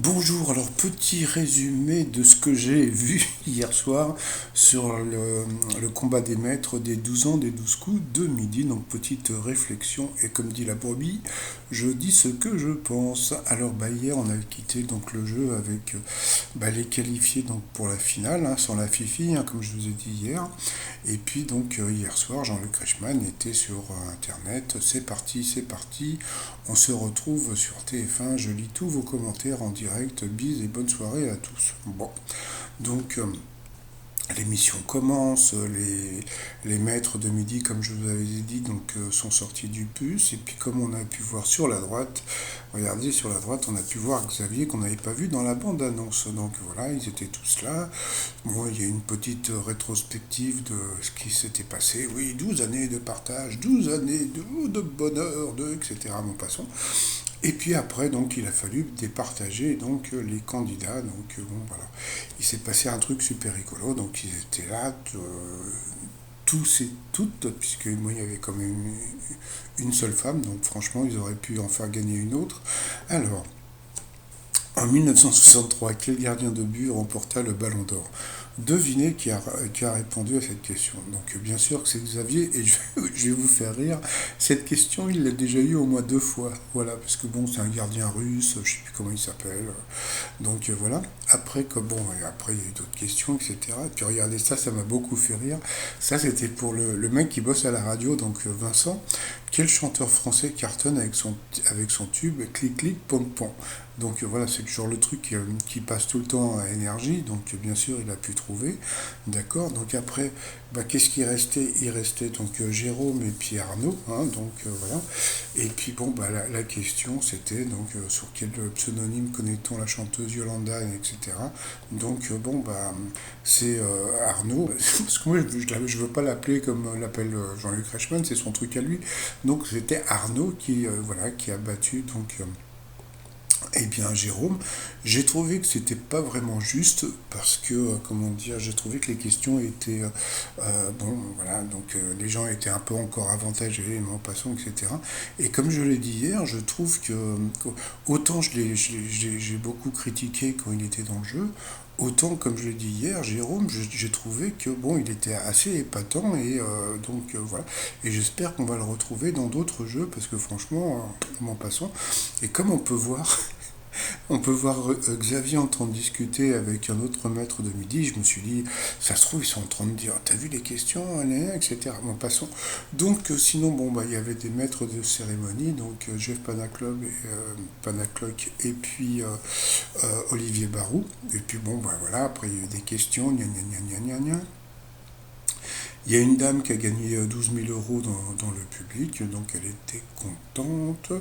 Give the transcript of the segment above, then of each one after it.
Bonjour, alors petit résumé de ce que j'ai vu hier soir sur le combat des maîtres des 12 ans des 12 coups de midi. Donc petite réflexion et comme dit la brebis, je dis ce que je pense. Alors hier on a quitté donc le jeu avec les qualifiés donc pour la finale, sans la Fifi, comme je vous ai dit hier. Et puis donc hier soir Jean-Luc Reichmann était sur internet. C'est parti, on se retrouve sur TF1, je lis tous vos commentaires en direct, bise et bonne soirée à tous. Bon, donc l'émission commence, les maîtres de midi, comme je vous avais dit, donc sont sortis du bus, et puis comme on a pu voir sur la droite, regardez sur la droite, on a pu voir Xavier qu'on n'avait pas vu dans la bande-annonce. Donc voilà, ils étaient tous là. Bon, il y a une petite rétrospective de ce qui s'était passé. Oui, 12 années de partage, 12 années de bonheur, etc. Bon, passons. Et puis après, donc, il a fallu départager donc les candidats. Donc, bon, voilà. Il s'est passé un truc super rigolo. Donc, ils étaient là, tous et toutes, puisque moi, il y avait quand même une seule femme. Donc, franchement, ils auraient pu en faire gagner une autre. Alors, en 1963, quel gardien de but remporta le Ballon d'Or? Devinez qui a répondu à cette question. Donc bien sûr que c'est Xavier et je vais vous faire rire. Cette question, il l'a déjà eu au moins deux fois. Voilà, parce que bon, c'est un gardien russe, je ne sais plus comment il s'appelle. Donc voilà. Après, après il y a eu d'autres questions, etc. Et puis regardez ça, ça m'a beaucoup fait rire. Ça, c'était pour le mec qui bosse à la radio, donc Vincent. Quel chanteur français cartonne avec son tube clic clic pom pom. Donc voilà, c'est toujours le truc qui passe tout le temps à énergie. Donc bien sûr, il a pu trouver. D'accord. Donc après, qu'est-ce qui restait? Il restait donc Jérôme et puis Arnaud. Donc voilà. Et puis bon, la question c'était donc sur quel pseudonyme connaît-on la chanteuse Yolanda, etc. Donc c'est Arnaud. Parce que moi, je veux pas l'appeler comme l'appelle Jean-Luc Reichmann, c'est son truc à lui. Donc c'était Arnaud qui a battu donc eh bien, Jérôme, j'ai trouvé que c'était pas vraiment juste parce que, comment dire, j'ai trouvé que les questions étaient, bon, voilà, donc les gens étaient un peu encore avantagés, en passant, etc. Et comme je l'ai dit hier, je trouve que autant j'ai beaucoup critiqué quand il était dans le jeu, autant, comme je l'ai dit hier, Jérôme, j'ai trouvé que bon, il était assez épatant et donc voilà. Et j'espère qu'on va le retrouver dans d'autres jeux parce que franchement, en passant. Et comme on peut voir Xavier en train de discuter avec un autre maître de midi. Je me suis dit, ça se trouve, ils sont en train de dire, t'as vu les questions, etc. Bon, passons. Donc, sinon, bon, il y avait des maîtres de cérémonie, donc Jeff Panacloc et puis Olivier Barou. Et puis, bon, voilà, après, il y a eu des questions, gna gna gna gna gna gna. Il y a une dame qui a gagné 12 000 euros dans le public, donc elle était contente.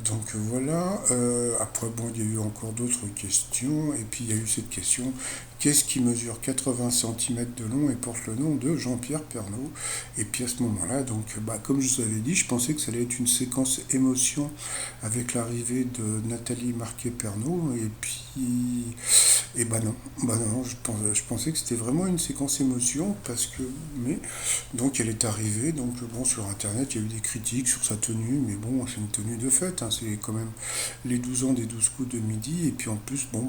Donc voilà. Après, bon, il y a eu encore d'autres questions. Et puis il y a eu cette question, qu'est-ce qui mesure 80 centimètres de long et porte le nom de Jean-Pierre Pernaut? Et puis à ce moment-là, donc, comme je vous avais dit, je pensais que ça allait être une séquence émotion avec l'arrivée de Nathalie Marquet-Pernaut. Et puis, non, non, je pensais que c'était vraiment une séquence émotion parce que, mais donc elle est arrivée, donc bon, sur internet il y a eu des critiques sur sa tenue, mais bon, c'est une tenue de fête, c'est quand même les 12 ans des 12 coups de midi, et puis en plus, bon,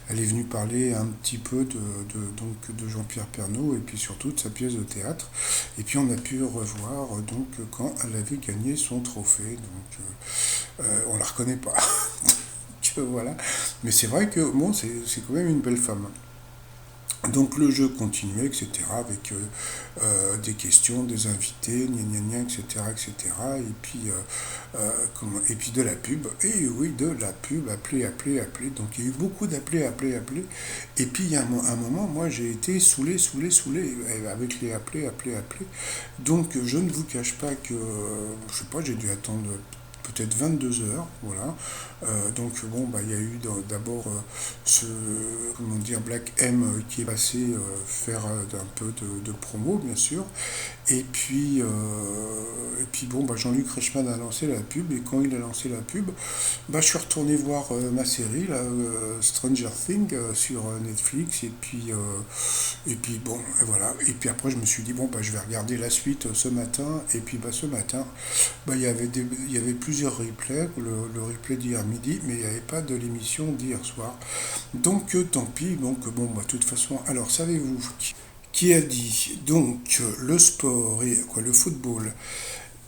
elle est venue parler un petit peu de Jean-Pierre Pernaut, et puis surtout de sa pièce de théâtre, et puis on a pu revoir donc quand elle avait gagné son trophée, donc on la reconnaît pas. Voilà, mais c'est vrai que bon, c'est quand même une belle femme. Donc le jeu continuait, etc., avec des questions, des invités, gna gna gna, etc., etc., et puis, et puis de la pub, et oui, de la pub, appeler, appeler, appeler, donc il y a eu beaucoup d'appeler, appeler, appeler, et puis il y a un moment, moi j'ai été saoulé, saoulé, saoulé, avec les appeler, appeler, appeler, donc je ne vous cache pas que, je sais pas, j'ai dû attendre peut-être 22 heures, voilà. Donc bon, il y a eu d'abord ce, comment dire, Black M qui est passé faire un peu de promo, bien sûr. Et puis bon, bah, Jean-Luc Reichmann a lancé la pub, et quand il a lancé la pub, bah, je suis retourné voir ma série, là, Stranger Things, sur Netflix, et puis bon, et voilà. Et puis après, je me suis dit, bon, bah, je vais regarder la suite ce matin, et puis bah, ce matin, bah, il y avait plusieurs replays, le replay d'hier midi, mais il n'y avait pas de l'émission d'hier soir. Donc tant pis, donc bon, bah, de toute façon, alors savez-vous qui a dit donc le sport et quoi le football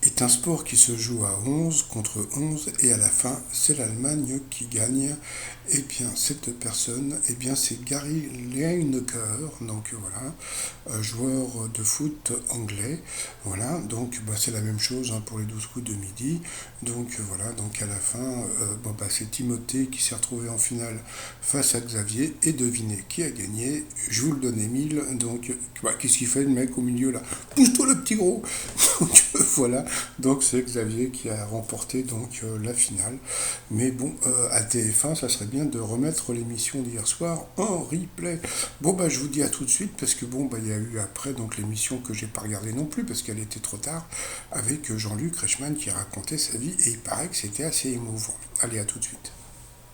est un sport qui se joue à 11 contre 11 et à la fin c'est l'Allemagne qui gagne. Eh bien cette personne, eh bien c'est Gary Lineker, donc voilà, joueur de foot anglais. Voilà, donc bah, c'est la même chose hein, pour les 12 coups de midi. Donc voilà, donc à la fin, bon, bah, c'est Timothée qui s'est retrouvé en finale face à Xavier et devinez qui a gagné. Je vous le donne Émile, donc bah, qu'est-ce qu'il fait le mec au milieu là? Pousse-toi le petit gros. Donc voilà, donc c'est Xavier qui a remporté donc la finale. Mais bon, à TF1, ça serait bien de remettre l'émission d'hier soir en replay. Bon bah je vous dis à tout de suite parce que bon bah il y a eu après donc l'émission que j'ai pas regardée non plus parce qu'elle était trop tard avec Jean-Luc Reichmann qui racontait sa vie et il paraît que c'était assez émouvant. Allez à tout de suite.